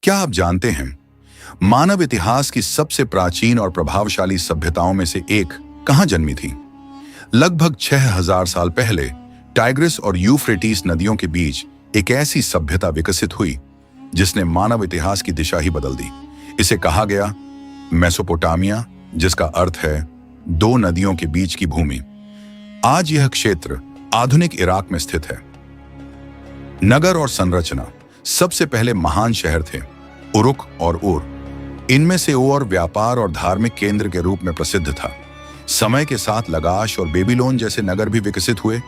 क्या आप जानते हैं, मानव इतिहास की सबसे प्राचीन और प्रभावशाली सभ्यताओं में से एक कहां जन्मी थी? लगभग 6000 साल पहले टाइग्रिस और यूफ्रेटिस नदियों के बीच एक ऐसी सभ्यता विकसित हुई जिसने मानव इतिहास की दिशा ही बदल दी। इसे कहा गया मेसोपोटामिया, जिसका अर्थ है दो नदियों के बीच की भूमि। आज यह क्षेत्र आधुनिक इराक में स्थित है। नगर और संरचना। सबसे पहले महान शहर थे उरुक और उर। इनमें से उर व्यापार और धार्मिक केंद्र के रूप में प्रसिद्ध था। समय के साथ लगाश और बेबीलोन जैसे नगर भी विकसित हुए,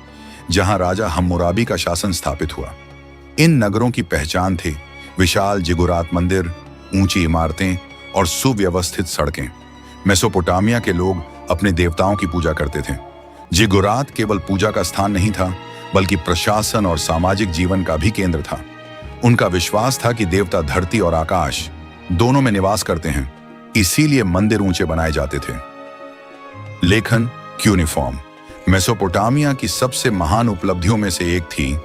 जहां राजा हम्मुराबी का शासन स्थापित हुआ। इन नगरों की पहचान थी विशाल जिगुरात मंदिर, ऊंची इमारतें और सुव्यवस्थित सड़कें। मेसोपोटामिया के लोग अपने देवताओं की पूजा करते थे। जिगुरात केवल पूजा का स्थान नहीं था, बल्कि प्रशासन और सामाजिक जीवन का भी केंद्र था। उनका विश्वास था कि देवता धरती और आकाश दोनों में निवास करते हैं, इसीलिए मंदिर ऊंचे बनाए जाते थे। लेखन क्यूनिफॉर्म। मेसोपोटामिया की सबसे महान उपलब्धियों में से एक थी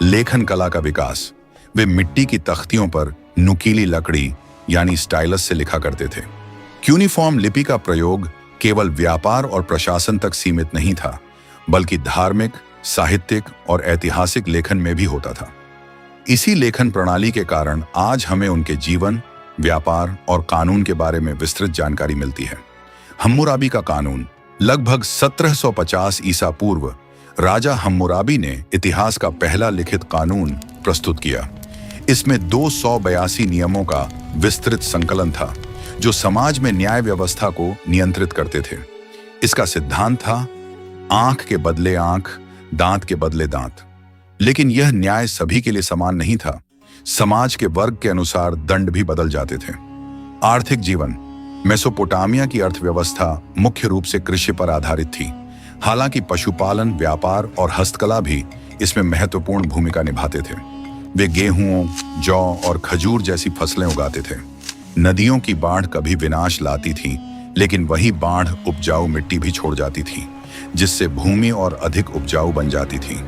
लेखन कला का विकास। वे मिट्टी की तख्तियों पर नुकीली लकड़ी यानी स्टाइलस से लिखा करते थे। क्यूनिफॉर्म लिपि का प्रयोग केवल व्यापार और प्रशासन तक सीमित नहीं था, बल्कि धार्मिक, साहित्यिक और ऐतिहासिक लेखन में भी होता था। इसी लेखन प्रणाली के कारण आज हमें उनके जीवन, व्यापार और कानून के बारे में विस्तृत जानकारी मिलती है। हम्मुराबी का कानून। लगभग 1750 ईसा पूर्व राजा हम्मुराबी ने इतिहास का पहला लिखित कानून प्रस्तुत किया। इसमें 282 नियमों का विस्तृत संकलन था, जो समाज में न्याय व्यवस्था को नियंत्रित करते थे। इसका सिद्धांत था आंख के बदले आंख, दांत के बदले दांत। लेकिन यह न्याय सभी के लिए समान नहीं था। समाज के वर्ग के अनुसार दंड भी बदल जाते थे। आर्थिक जीवन। मेसोपोटामिया की अर्थव्यवस्था मुख्य रूप से कृषि पर आधारित थी। हालांकि पशुपालन, व्यापार और हस्तकला भी इसमें महत्वपूर्ण भूमिका निभाते थे। वे गेहूं, जौ और खजूर जैसी फसलें उगाते थे। नदियों की बाढ़ कभी विनाश लाती थी, लेकिन वही बाढ़ उपजाऊ मिट्टी भी छोड़ जाती थी, जिससे भूमि और अधिक उपजाऊ बन जाती थी।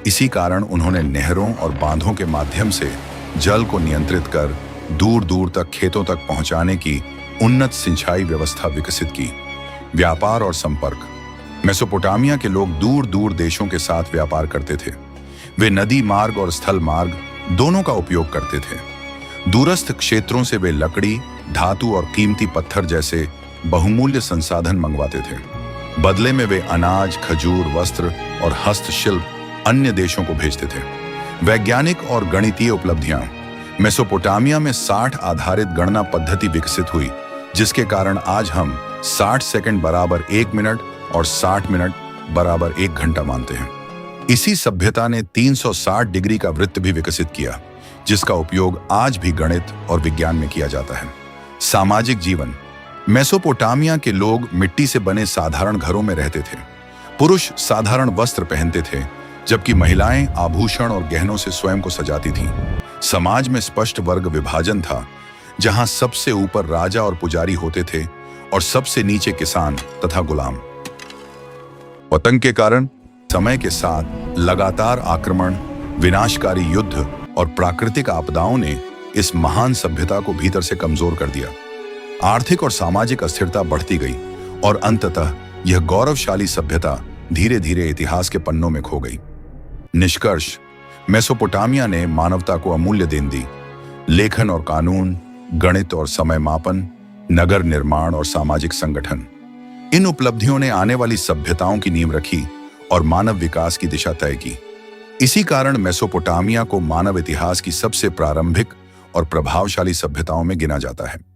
इसी कारण उन्होंने नहरों और बांधों के माध्यम से जल को नियंत्रित कर दूर दूर तक खेतों तक पहुंचाने की उन्नत सिंचाई व्यवस्था विकसित की। व्यापार और संपर्क। मेसोपोटामिया के लोग दूर दूर देशों के साथ व्यापार करते थे। वे नदी मार्ग और स्थल मार्ग दोनों का उपयोग करते थे। दूरस्थ क्षेत्रों से वे लकड़ी, धातु और कीमती पत्थर जैसे बहुमूल्य संसाधन मंगवाते थे। बदले में वे अनाज, खजूर, वस्त्र और हस्तशिल्प अन्य देशों को भेजते थे। वैज्ञानिक और गणितीय उपलब्धियां। मेसोपोटामिया में 60 आधारित गणना पद्धति विकसित हुई, जिसके कारण आज हम 60 सेकंड बराबर 1 मिनट और 60 मिनट बराबर 1 घंटा मानते हैं। इसी सभ्यता ने 360 डिग्री का वृत्त भी विकसित किया, जिसका उपयोग आज भी गणित और विज्ञान में किया जाता है। सामाजिक जीवन। मेसोपोटामिया के लोग मिट्टी से बने साधारण घरों में रहते थे। पुरुष साधारण वस्त्र पहनते थे, जबकि महिलाएं आभूषण और गहनों से स्वयं को सजाती थीं। समाज में स्पष्ट वर्ग विभाजन था, जहां सबसे ऊपर राजा और पुजारी होते थे और सबसे नीचे किसान तथा गुलाम। पतंग के कारण समय के साथ लगातार आक्रमण, विनाशकारी युद्ध और प्राकृतिक आपदाओं ने इस महान सभ्यता को भीतर से कमजोर कर दिया। आर्थिक और सामाजिक अस्थिरता बढ़ती गई और अंततः यह गौरवशाली सभ्यता धीरे धीरे इतिहास के पन्नों में खो गई। निष्कर्ष। मेसोपोटामिया ने मानवता को अमूल्य देन दी। लेखन और कानून, गणित और समय मापन, नगर निर्माण और सामाजिक संगठन। इन उपलब्धियों ने आने वाली सभ्यताओं की नींव रखी और मानव विकास की दिशा तय की। इसी कारण मेसोपोटामिया को मानव इतिहास की सबसे प्रारंभिक और प्रभावशाली सभ्यताओं में गिना जाता है।